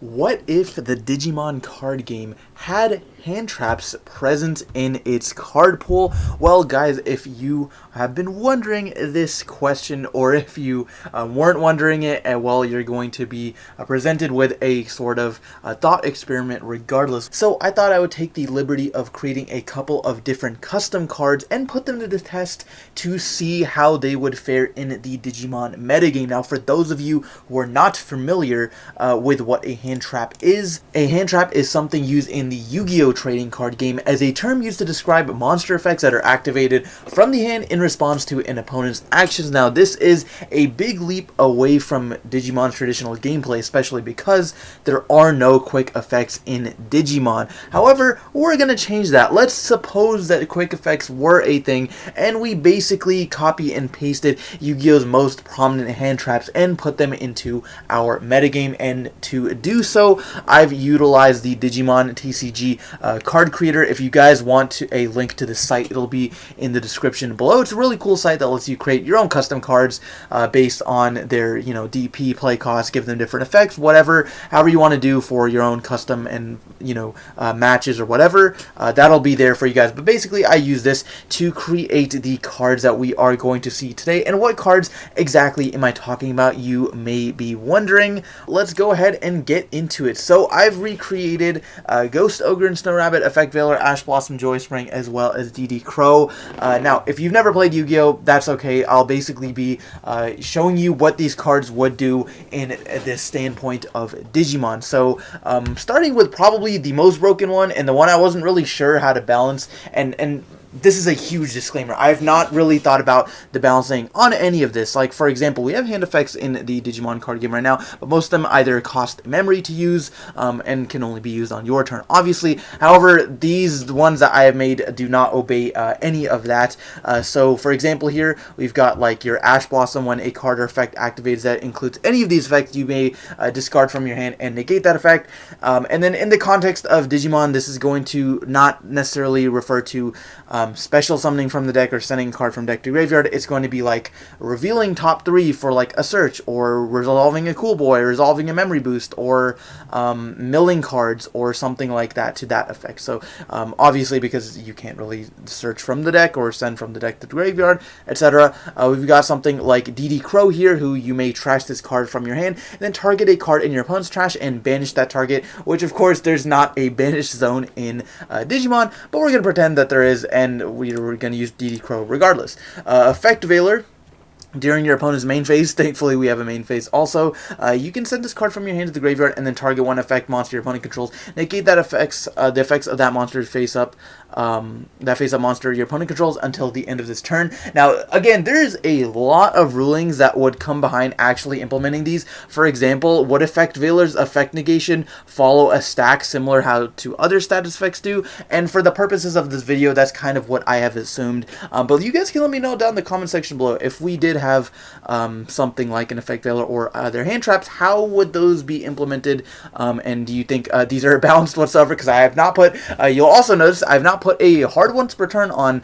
What if the Digimon card game had hand traps present in its card pool? Well, guys, if you have been wondering this question, or if you weren't wondering it, well, you're going to be presented with a sort of thought experiment regardless. So I thought I would take the liberty of creating a couple of different custom cards and put them to the test to see how they would fare in the Digimon metagame. Now, for those of you who are not familiar with what a hand trap is something used in the Yu-Gi-Oh! Trading card game as a term used to describe monster effects that are activated from the hand in response to an opponent's actions. Now, this is a big leap away from Digimon's traditional gameplay, especially because there are no quick effects in Digimon. However, we're going to change that. Let's suppose that quick effects were a thing, and we basically copy and pasted Yu-Gi-Oh's most prominent hand traps and put them into our metagame. And to do so, I've utilized the Digimon TCG card creator. If you guys want a link to the site, it'll be in the description below. It's a really cool site that lets you create your own custom cards based on their DP play cost, give them different effects, however you want to do for your own custom and matches or whatever. That'll be there for you guys. But basically, I use this to create the cards that we are going to see today. And what cards exactly am I talking about, you may be wondering. Let's go ahead and get into it. So I've recreated Ghost Ogre and Snow Rabbit, Effect Veiler, Ash Blossom, Joy Spring, as well as DD Crow. Now, if you've never played Yu-Gi-Oh, that's okay. I'll basically be showing you what these cards would do in this standpoint of Digimon. So starting with probably the most broken one and the one I wasn't really sure how to balance, and this is a huge disclaimer. I have not really thought about the balancing on any of this. Like, for example, we have hand effects in the Digimon card game right now, but most of them either cost memory to use and can only be used on your turn, obviously. However, these ones that I have made do not obey any of that. So, for example, here we've got like your Ash Blossom. When a card or effect activates that includes any of these effects, you may discard from your hand and negate that effect. And then in the context of Digimon, this is going to not necessarily refer to special summoning from the deck or sending a card from deck to graveyard. It's going to be like revealing top 3 for like a search, or resolving a Cool Boy, or resolving a memory boost, or milling cards, or something like that to that effect. So obviously, because you can't really search from the deck or send from the deck to the graveyard, etc., we've got something like DD Crow here, who you may trash this card from your hand and then target a card in your opponent's trash and banish that target, which of course there's not a banish zone in Digimon, but we're going to pretend that there is, and we're going to use DD Crow regardless. Effect Veiler. During your opponent's main phase, thankfully we have a main phase also, you can send this card from your hand to the graveyard and then target one effect monster your opponent controls. Negate that the effects of that monster's face-up monster your opponent controls until the end of this turn. Now, again, there's a lot of rulings that would come behind actually implementing these. For example, would Effect Veiler's effect negation follow a stack similar how to other status effects do? And for the purposes of this video, that's kind of what I have assumed. But you guys can let me know down in the comment section below if we did have something like an Effect Veiler or their hand traps, how would those be implemented? And do you think these are balanced whatsoever? Because I have not put, you'll also notice I have not put a hard once per turn on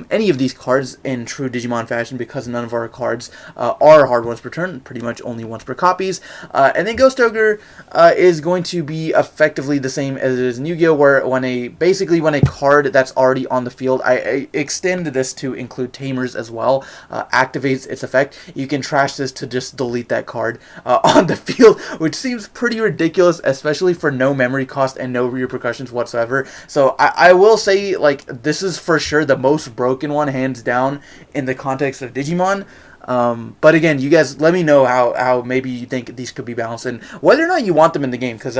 any of these cards in true Digimon fashion, because none of our cards are hard once per turn, pretty much only once per copies. And then Ghost Ogre is going to be effectively the same as it is in Yu-Gi-Oh, where when a card that's already on the field, I extended this to include Tamers as well, activates its effect, you can trash this to just delete that card on the field, which seems pretty ridiculous, especially for no memory cost and no repercussions whatsoever. So I will say, like, this is for sure the most broken one, hands down, in the context of Digimon. But again, you guys let me know how maybe you think these could be balanced and whether or not you want them in the game, because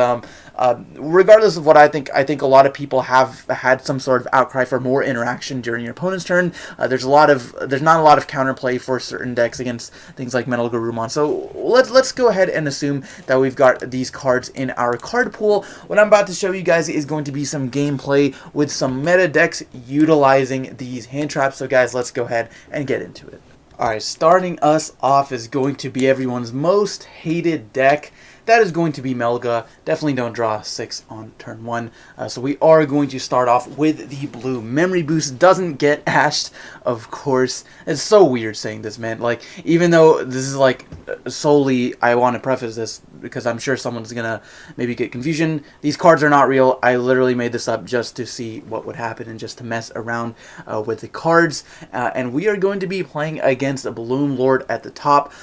regardless of what I think a lot of people have had some sort of outcry for more interaction during your opponent's turn. There's not a lot of counterplay for certain decks against things like Melga Rumon. So let's go ahead and assume that we've got these cards in our card pool. What I'm about to show you guys is going to be some gameplay with some meta decks utilizing these hand traps. So guys, let's go ahead and get into it. Alright, starting us off is going to be everyone's most hated deck, that is going to be Melga. Definitely don't draw 6 on turn 1. So we are going to start off with the blue. Memory Boost doesn't get ashed, of course. It's so weird saying this, man. Like, even though this is like solely, I want to preface this because I'm sure someone's gonna maybe get confusion. These cards are not real. I literally made this up just to see what would happen and just to mess around with the cards. And we are going to be playing against a Bloom Lord at the top.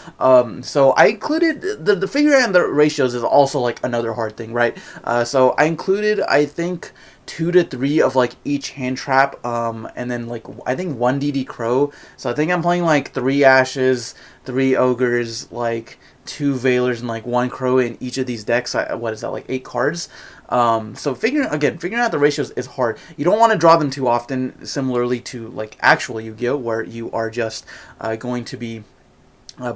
So I included the figure and the ratios is also like another hard thing, right? So I included, I think, 2 to 3 of like each hand trap, and then like I think 1 DD Crow. So I think I'm playing like 3 Ashes, 3 Ogres, like 2 Veilers, and like 1 Crow in each of these decks. What is that, like 8 cards? So figuring out the ratios is hard. You don't want to draw them too often, similarly to like actual Yu-Gi-Oh, where you are just going to be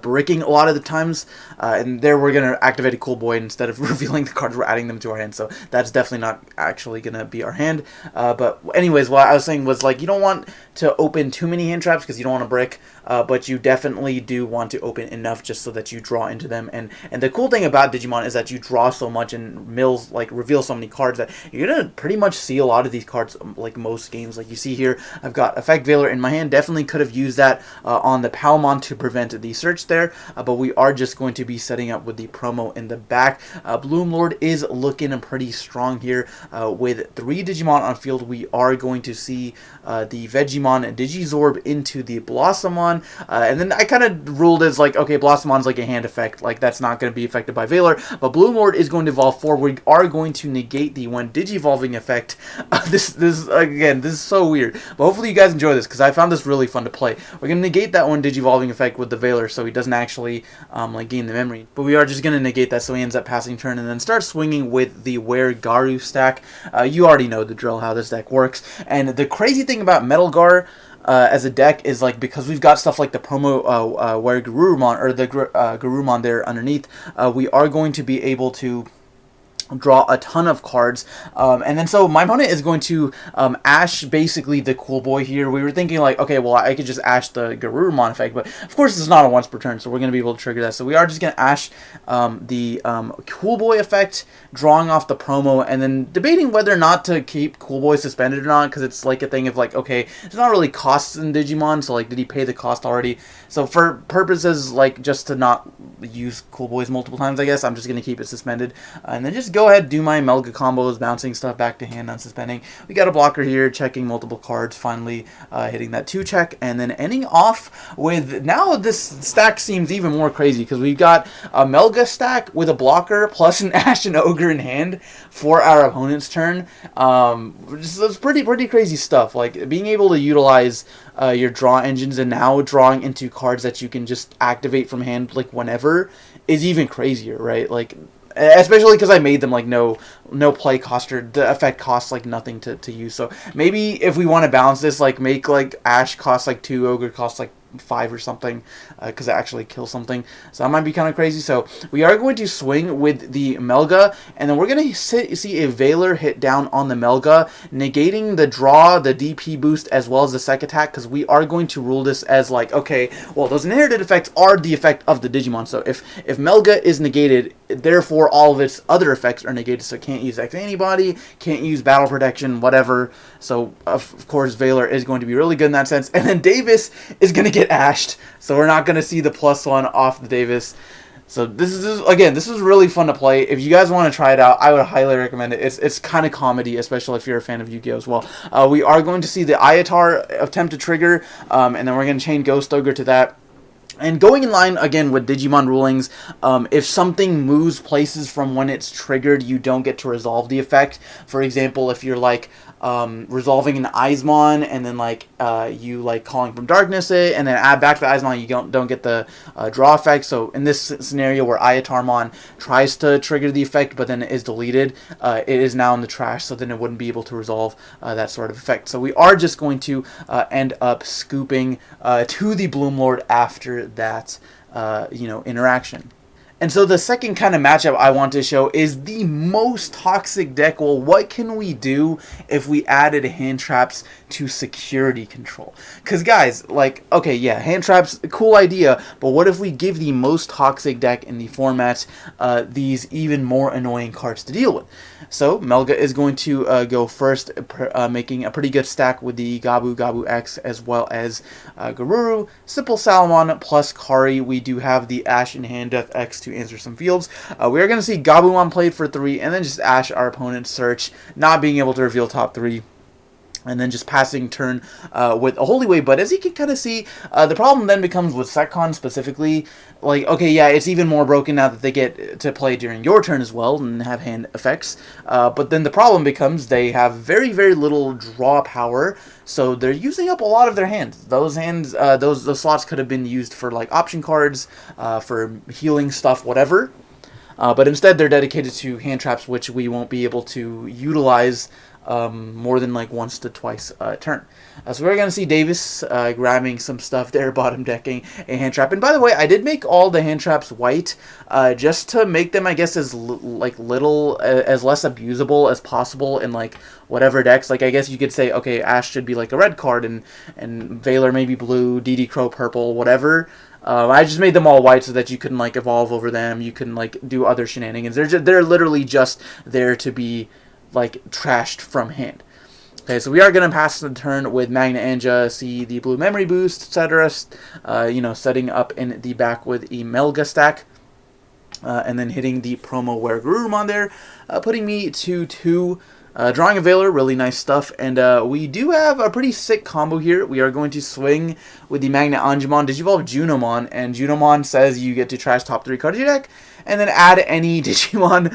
bricking a lot of the times, and there we're going to activate a Cool Boy instead of revealing the cards, we're adding them to our hand, so that's definitely not actually going to be our hand. But anyways, what I was saying was, like, you don't want to open too many hand traps because you don't want to brick, but you definitely do want to open enough just so that you draw into them. And the cool thing about Digimon is that you draw so much and mills, like, reveal so many cards that you're going to pretty much see a lot of these cards, like most games. Like you see here, I've got Effect Veiler in my hand. Definitely could have used that on the Palmon to prevent the search there, but we are just going to be setting up with the promo in the back. Bloom Lord is looking pretty strong here. With 3 Digimon on field, we are going to see the Vegemon Digizorb into the Blossomon, and then I kind of ruled as like, okay, Blossomon's like a hand effect, like that's not going to be affected by Veiler, but Bloom Lord is going to evolve forward. We are going to negate the when Digivolving effect. This is so weird, but hopefully you guys enjoy this because I found this really fun to play. We're going to negate that one Digivolving effect with the Veiler, so he doesn't actually like gain the memory, but we are just going to negate that so he ends up passing turn and then start swinging with the Where Garu stack. You already know the drill, how this deck works. And the crazy thing about Melga as a deck is, like, because we've got stuff like the promo Where Garurumon, or the Garurumon there underneath, we are going to be able to draw a ton of cards, and then so my opponent is going to ash basically the Cool Boy here. We were thinking like, okay, well, I could just ash the Garurumon effect, but of course it's not a once per turn, so we're going to be able to trigger that. So we are just going to ash the Cool Boy effect, drawing off the promo, and then debating whether or not to keep Cool Boy suspended or not, because it's like a thing of like, okay, there's not really costs in Digimon, so like, did he pay the cost already? So for purposes like just to not use Cool Boys multiple times, I guess I'm just going to keep it suspended, and then just go ahead, do my Melga combos, bouncing stuff back to hand, unsuspending. We got a blocker here, checking multiple cards, finally hitting that 2 check, and then ending off with, now this stack seems even more crazy, because we've got a Melga stack with a blocker, plus an Ash and Ogre in hand for our opponent's turn. It's pretty crazy stuff, like being able to utilize your draw engines and now drawing into cards that you can just activate from hand like whenever is even crazier, right? Like, especially because I made them like no play cost, or the effect costs like nothing to use. So maybe if we want to balance this, like make like Ash cost like 2, Ogre cost like 5 or something, because it actually kills something. So that might be kind of crazy. So we are going to swing with the Melga, and then we're going to see a Veiler hit down on the Melga, negating the draw, the DP boost, as well as the sec attack, because we are going to rule this as like, okay, well, those inherited effects are the effect of the Digimon. So if Melga is negated, therefore all of its other effects are negated, so can't use X antibody, can't use battle protection, whatever. So of course Veiler is going to be really good in that sense, and then Davis is going to get ashed, so we're not going to see the +1 off the Davis. So this is really fun to play. If you guys want to try it out, I would highly recommend it. It's kind of comedy, especially if you're a fan of Yu-Gi-Oh as well. We are going to see the Ayatar attempt to trigger, and then we're going to chain Ghost Ogre to that. And going in line, again, with Digimon rulings, if something moves places from when it's triggered, you don't get to resolve the effect. For example, if you're, like, resolving an Eismon, and then, like, you, like, calling from darkness it, and then add back the Eismon, you don't get the draw effect. So in this scenario where Ayatarmon tries to trigger the effect, but then it is deleted, it is now in the trash, so then it wouldn't be able to resolve that sort of effect. So we are just going to end up scooping to the Bloom Lord after that, interaction. And so the second kind of matchup I want to show is the most toxic deck. Well, what can we do if we added hand traps to security control. Because, guys, like, okay, yeah, hand traps, cool idea, but what if we give the most toxic deck in the format these even more annoying cards to deal with? So, Melga is going to go first, making a pretty good stack with the Gabu, Gabu X, as well as Garuru, Simple Salamon, plus Kari. We do have the Ash in hand, Death X to answer some fields. We are going to see Gabumon played for 3, and then just Ash, our opponent's search, not being able to reveal top 3. And then just passing turn with a Holy Wave. But as you can kind of see, the problem then becomes with SecCon specifically. Like, okay, yeah, it's even more broken now that they get to play during your turn as well and have hand effects. But then the problem becomes they have very, very little draw power. So they're using up a lot of their hands. Those hands, those slots could have been used for like option cards, for healing stuff, whatever. But instead they're dedicated to hand traps, which we won't be able to utilize more than like once to twice a turn. So we're going to see Davis grabbing some stuff there, bottom decking a hand trap. And by the way, I did make all the hand traps white just to make them, I guess, as less abusable as possible in like whatever decks. Like, I guess you could say, okay, Ash should be like a red card and Valor maybe blue, DD Crow purple, whatever. I just made them all white so that you can like evolve over them. You can like do other shenanigans. They're literally just there to be like trashed from hand. Okay, so we are going to pass the turn with Magna Anja, see the blue memory boost, etc. Setting up in the back with a Melga stack. And then hitting the promo where Garurumon there, putting me to 2. Drawing a Valor, really nice stuff. And we do have a pretty sick combo here. We are going to swing with the Magna Anjumon, Digivolve Junomon, and Junomon says you get to trash top 3 cards of your deck, and then add any Digimon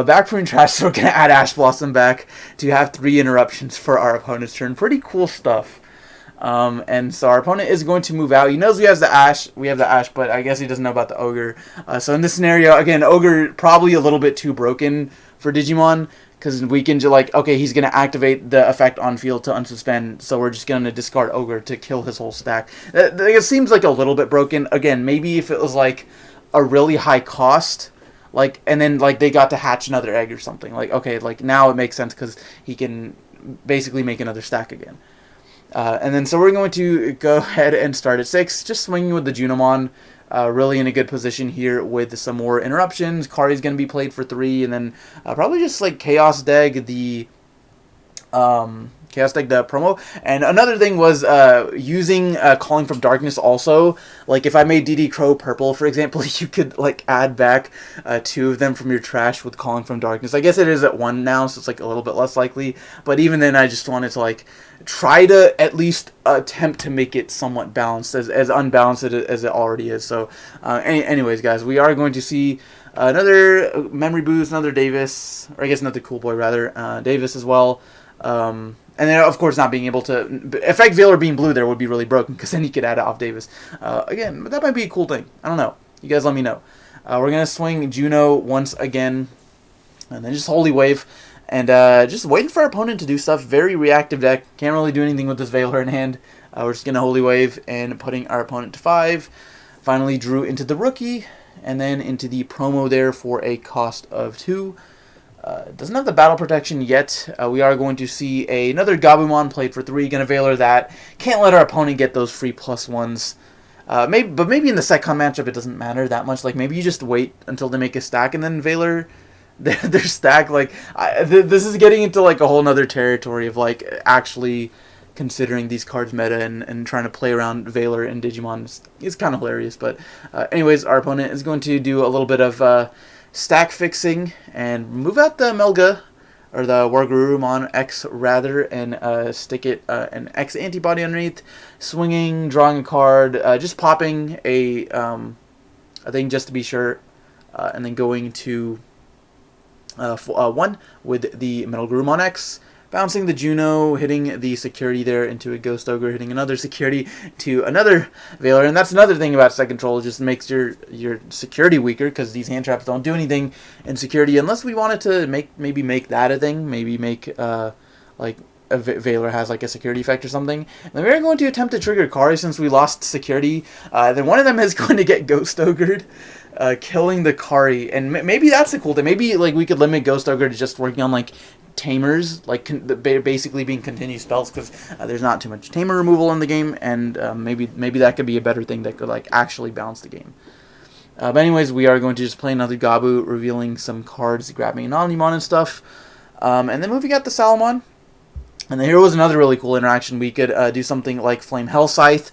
back from trash. So we're going to add Ash Blossom back to have 3 interruptions for our opponent's turn. Pretty cool stuff. And so our opponent is going to move out. He knows we have the Ash, but I guess he doesn't know about the Ogre. So in this scenario, again, Ogre probably a little bit too broken for Digimon, because we can just like, okay, he's going to activate the effect on field to unsuspend, so we're just going to discard Ogre to kill his whole stack. It seems like a little bit broken. Again, maybe if it was like a really high cost, like, and then like they got to hatch another egg or something, like, okay, like now it makes sense because he can basically make another stack again. And then so we're going to go ahead and start at 6, just swinging with the Junomon. Really in a good position here with some more interruptions. Kari's going to be played for 3, and then probably just like Chaos Deck the promo. And another thing was using Calling from Darkness also. Like if I made DD Crow purple, for example, you could like add back 2 of them from your trash with Calling from Darkness. I guess it is at 1 now, so it's like a little bit less likely. But even then, I just wanted to like try to at least attempt to make it somewhat balanced, as unbalanced as it already is. So anyways, guys, we are going to see another memory boost, another Davis, or I guess another Cool Boy rather, Davis as well. And then, of course, not being able to affect Valor being blue there would be really broken, because then he could add it off Davis. Again, but that might be a cool thing. I don't know. You guys let me know. We're going to swing Juno once again, and then just Holy Wave. And just waiting for our opponent to do stuff. Very reactive deck. Can't really do anything with this Valor in hand. We're just going to Holy Wave and putting our opponent to 5. Finally drew into the Rookie, and then into the promo there for a cost of 2. Doesn't have the battle protection yet. We are going to see another Gabumon played for 3. Gonna Valor that. Can't let our opponent get those free +1s. Maybe in the SecCon matchup it doesn't matter that much. Like maybe you just wait until they make a stack and then Valor their stack. Like this is getting into like a whole nother territory of like actually considering these cards meta and trying to play around Valor and Digimon is kind of hilarious. But anyways, our opponent is going to do a little bit of stack fixing and move out the Melga, or the Wargarurumon X rather, and stick it an X antibody underneath, swinging, drawing a card, just popping a thing just to be sure, and then going to 1 with the Metal Garurumon X, bouncing the Juno, hitting the security there into a Ghost Ogre, hitting another security to another Valor. And that's another thing about Set Control, it just makes your security weaker, because these hand traps don't do anything in security unless we wanted to maybe make that a thing, maybe make like a Valor has like a security effect or something. And then we're going to attempt to trigger Kari since we lost security. Then one of them is going to get Ghost Ogred. killing the Kari, and maybe that's a cool thing. Maybe like we could limit Ghost Ogre to just working on like tamers, like basically being continued spells, because there's not too much tamer removal in the game, and maybe that could be a better thing that could like actually balance the game. But anyways, we are going to just play another Gabu, revealing some cards, grabbing an Omnimon and stuff, and then moving out to Salamon. And then here was another really cool interaction. We could do something like Flame Hell Scythe,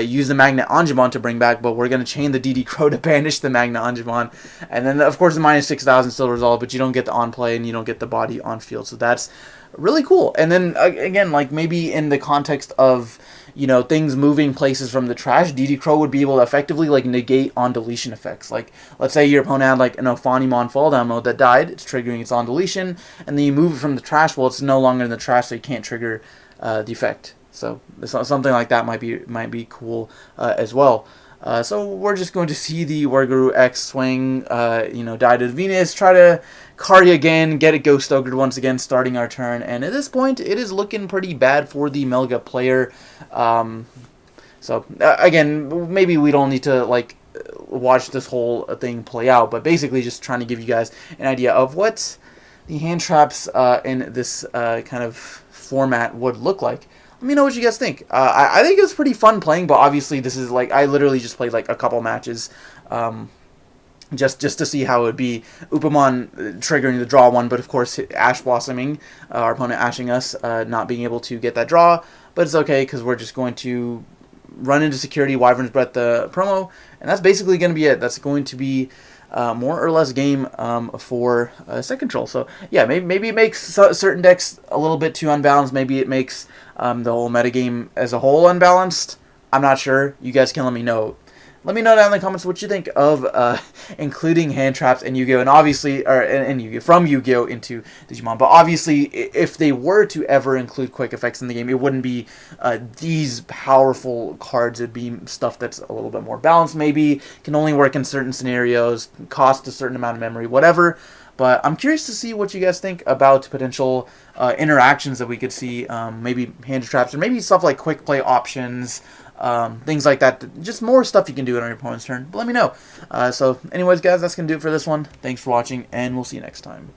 use the Magnet Angemon to bring back, but we're going to chain the DD Crow to banish the Magnet Angemon. And then, of course, the minus 6,000 still resolve, but you don't get the on-play and you don't get the body on field. So that's really cool. And then, again, like maybe in the context of, you know, things moving places from the trash, DD Crow would be able to effectively like negate on deletion effects. Like, let's say your opponent had like an Ophanimon fall down mode that died, it's triggering its on deletion, and then you move it from the trash, well, it's no longer in the trash, so you can't trigger the effect. So something like that might be cool as well. So we're just going to see the Warguru X swing, you know, die to Venus, try to Kari again, get it Ghost Ogre once again, starting our turn. And at this point, it is looking pretty bad for the Melga player. So again, maybe we don't need to like watch this whole thing play out, but basically just trying to give you guys an idea of what the hand traps in this kind of format would look like. Let me know what you guys think. I think it was pretty fun playing, but obviously this is like, I literally just played like a couple matches just to see how it would be. Upamon triggering the draw one, but of course Ash Blossoming, our opponent ashing us, not being able to get that draw, but it's okay because we're just going to run into security, Wyvern's Breath the promo, and that's basically going to be it. That's going to be more or less game for set control. So yeah, maybe it makes certain decks a little bit too unbalanced. Maybe it makes the whole metagame as a whole unbalanced. I'm not sure. You guys can let me know. Let me know down in the comments what you think of including hand traps in Yu-Gi-Oh! And obviously, or in Yu-Gi-Oh! From Yu-Gi-Oh! Into Digimon. But obviously, if they were to ever include quick effects in the game, it wouldn't be these powerful cards. It'd be stuff that's a little bit more balanced, maybe, can only work in certain scenarios, cost a certain amount of memory, whatever. But I'm curious to see what you guys think about potential interactions that we could see, maybe hand traps, or maybe stuff like quick play options, things like that. Just more stuff you can do on your opponent's turn. But let me know. So anyways, guys, that's going to do it for this one. Thanks for watching, and we'll see you next time.